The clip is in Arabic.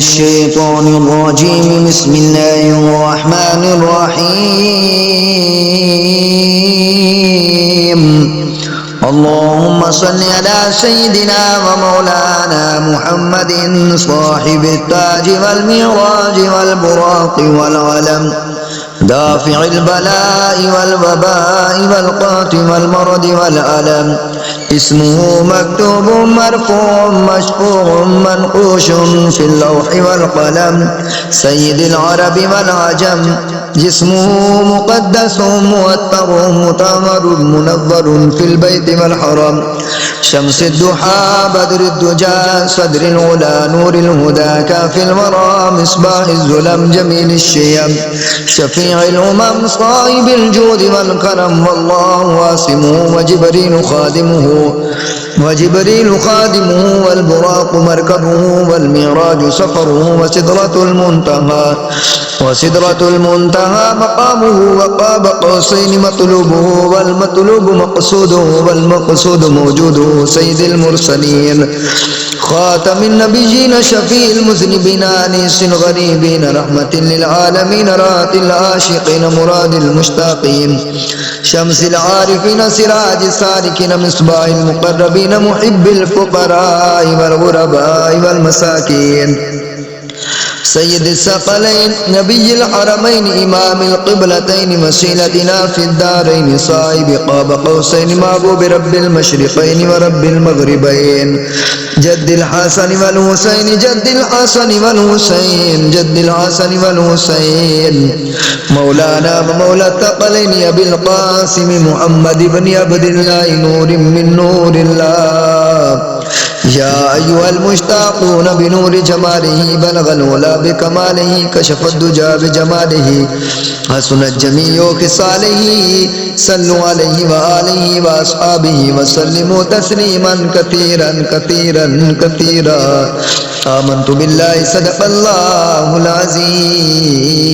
الشيطان الرجيم. بسم الله الرحمن الرحيم. اللهم صل على سيدنا ومولانا محمد صاحب التاج والمعراج والبراق والعلم، دافع البلاء والوباء والقات والمرض والألم. اسمه مكتوب مرفوع مشفوع منقوش في اللوح والقلم، سيد العرب والعجم. جسمه مقدس موتر مطهر منور في البيت والحرم، شمس الضحى بدر الدجى صدر العلا نور الهدى كافي الورى مصباح الظلم جميل الشيم، شفيع الأمم صاحب الجود والكرم. والله واسمه وجبريل خادمه والبراق مركبه والمعراج سفره وسدرة المنتهى مقامه وقاب قوسين مطلوبه والمطلوب مقصوده والمقصود موجوده، سيد المرسلين خاتم النبيين شفيع المذنبين أنيس الغريبين رحمة للعالمين رات العاشقين مراد المشتاقين، شمس العارفين سراج السالكين مصباح المقربين محب الفقراء والغرباء والمساكين، سيد الثقلين نبي الحرمين إمام القبلتين وسيلتنا في الدارين، صاحب قاب قوسين محبوب رب المشرقين ورب المغربين، جد الحسن والحسين مولانا ومولى الثقلين أبي القاسم محمد بن عبد الله نور من نور الله. يا أيها المشتاقون بنور جماله بلغ الولا بكماله، كشف الدجى بجماله حسنت جميع خصاله، صلوا عليه وآله وأصحابه وسلموا تسليما كثيرا كثيرا كثيرا. آمنت بالله صدق الله العظيم.